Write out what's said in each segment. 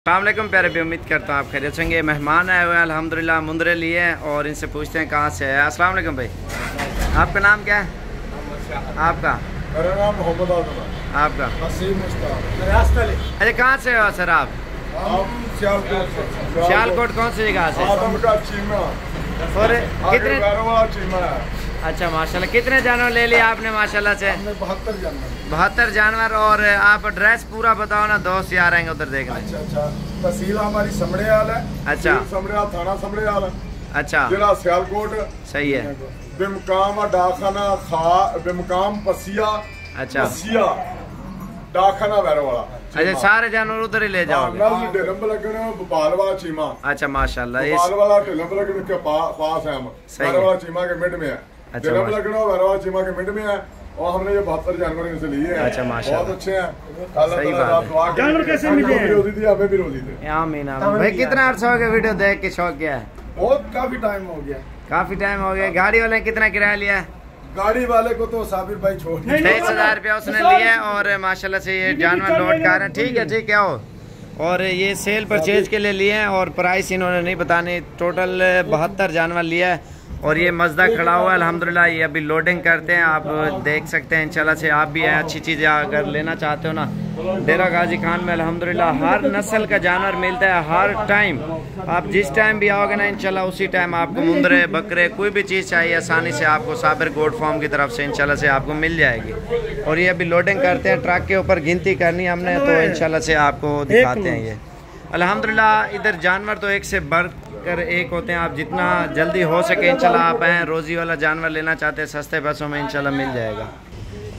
अस्सलामुअलैकुम प्यारे भी, उम्मीद करता हूँ आप खैरियत से होंगे। मेहमान आए हुए हैं अल्हम्दुलिल्लाह, मुंदरे लिए हैं और इनसे पूछते हैं कहाँ से है। अस्सलामुअलैकुम भाई, आपका नाम क्या है? आपका? मेरा नाम मोहम्मद आजम है। आपका? अरे कहाँ से हो सर आप? सियालकोट। कौन सी जगह से? और कितने? अच्छा माशाल्लाह, कितने जानवर ले लिए आपने माशाल्लाह से? 72 जानवर। और आप एड्रेस पूरा बताओ ना, दोस्त यार आएंगे उधर देखने। अच्छा, तहसील हमारी समड़ेयाल है। अच्छा, समड़ेयाल थाना समड़ेयाल है। अच्छा, जिला सियालकोट। सही है। बिमकाम डाकखाना बिमकाम पसिया। अच्छा, पसिया डाकखाना वैरवाला। अच्छा, सारे जानवर उधर ही ले जाओगे? चीमा। अच्छा माशाल्लाह, के पास है हम। वैरवाला चीमा के मिड में है। अच्छा, वैरवाला चीमा के मिड में है और हमने ये 72 जानवर इनसे लिए हैं। अच्छा माशाल्लाह, बहुत अच्छे हैं। सही बात है। जानवर कैसे मिले? रोजी थी, हमें भी रोजी थे। आमीन आमीन। भाई कितना अर्सा हो गया वीडियो देख के, शौक क्या है? बहुत काफी टाइम हो गया। काफी टाइम हो गया। गाड़ी वाले ने कितना किराया लिया है? गाड़ी वाले को तो साबिर भाई छोड़ 23,000 रुपया उसने लिया है और माशाल्लाह से ये जानवर लोड कर रहे हैं। ठीक है, ठीक है। और ये सेल परचेज के लिए लिए हैं और प्राइस इन्होंने नहीं बतानी। टोटल 72 जानवर लिया है और ये मजदा खड़ा हुआ है अल्हम्दुलिल्लाह। ये अभी लोडिंग करते हैं, आप देख सकते हैं। इंशाल्लाह से आप भी अच्छी चीज़ें अगर लेना चाहते हो ना, डेरा गाजी खान में अल्हम्दुलिल्लाह हर नस्ल का जानवर मिलता है हर टाइम। आप जिस टाइम भी आओगे ना इंशाल्लाह उसी टाइम आपको मुंदरे बकरे कोई भी चीज़ चाहिए आसानी से आपको साबिर गोट फार्म की तरफ से इंशाल्लाह से आपको मिल जाएगी। और ये अभी लोडिंग करते हैं, ट्रक के ऊपर गिनती करनी हमने, तो इंशाल्लाह से आपको दिखाते हैं। ये अल्हम्दुलिल्लाह इधर जानवर तो एक से बढ़ कर एक होते हैं। आप जितना जल्दी हो सके इंशाल्लाह आप आएँ। रोज़ी वाला जानवर लेना चाहते हैं सस्ते पैसों में इंशाल्लाह मिल जाएगा।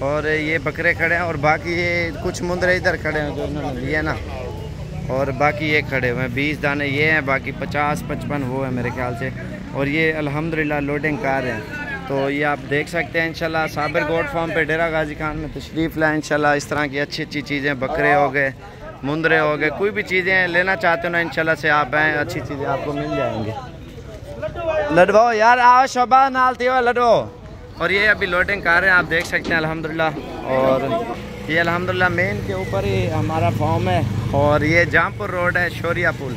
और ये बकरे खड़े हैं और बाकी ये कुछ मुंदरे इधर खड़े हैं जो उन्होंने लिए ना, और बाकी ये खड़े हुए हैं। 20 दाने ये हैं, बाकी 50-55 वो है मेरे ख्याल से। और ये अल्हम्दुलिल्लाह लोडिंग कर रहे हैं। तो ये आप देख सकते हैं इंशाल्लाह साबिर गोट फार्म पे डेरा गाजी खान में तशरीफ़ लाएँ। इंशाल्लाह इस तरह की अच्छी अच्छी चीज़ें, बकरे हो गए, मुंदरे हो गए, कोई भी चीज़ें लेना चाहते हो ना इंशाल्लाह से आप आएँ, अच्छी चीज़ें आपको मिल जाएंगी। लडवो यार, आओ शोभा नाल थी लडवो। और ये अभी लोडिंग कर रहे हैं, आप देख सकते हैं अल्हम्दुलिल्लाह। और ये अल्हम्दुलिल्लाह मेन के ऊपर ही हमारा फॉर्म है और ये जहाँपुर रोड है, शोरिया पुल,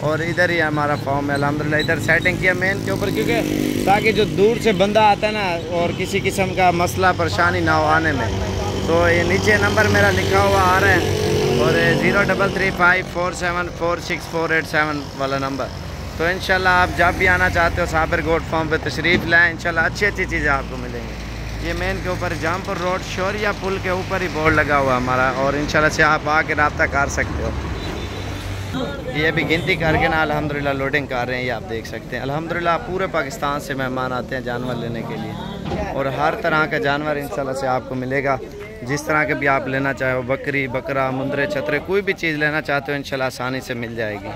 और इधर ही हमारा फॉर्म है अल्हम्दुलिल्लाह। इधर सेटिंग किया मेन के ऊपर, क्योंकि ताकि जो दूर से बंदा आता है ना और किसी किस्म का मसला परेशानी ना हो आने में। तो ये नीचे नंबर मेरा लिखा हुआ आ रहा है और 0335474648 वाला नंबर। तो इंशाल्लाह आप जब भी आना चाहते हो साबिर गोट फार्म पे तशरीफ़ लाएँ, इंशाल्लाह अच्छी अच्छी चीज़ें आपको मिलेंगी। ये मेन के ऊपर जहाँपुर रोड शोरिया पुल के ऊपर ही बोर्ड लगा हुआ हमारा, और इंशाल्लाह से आप आके रब्ता कर सकते हो। ये भी गिनती करके ना अल्हम्दुलिल्लाह लोडिंग कर रहे हैं, ये आप देख सकते हैं। अल्हम्दुलिल्लाह पूरे पाकिस्तान से मेहमान आते हैं जानवर लेने के लिए और हर तरह का जानवर इंशाल्लाह से आपको मिलेगा। जिस तरह के भी आप लेना चाहो, बकरी, बकरा, मुंदरे, छतरे, कोई भी चीज़ लेना चाहते हो इंशाल्लाह आसानी से मिल जाएगी।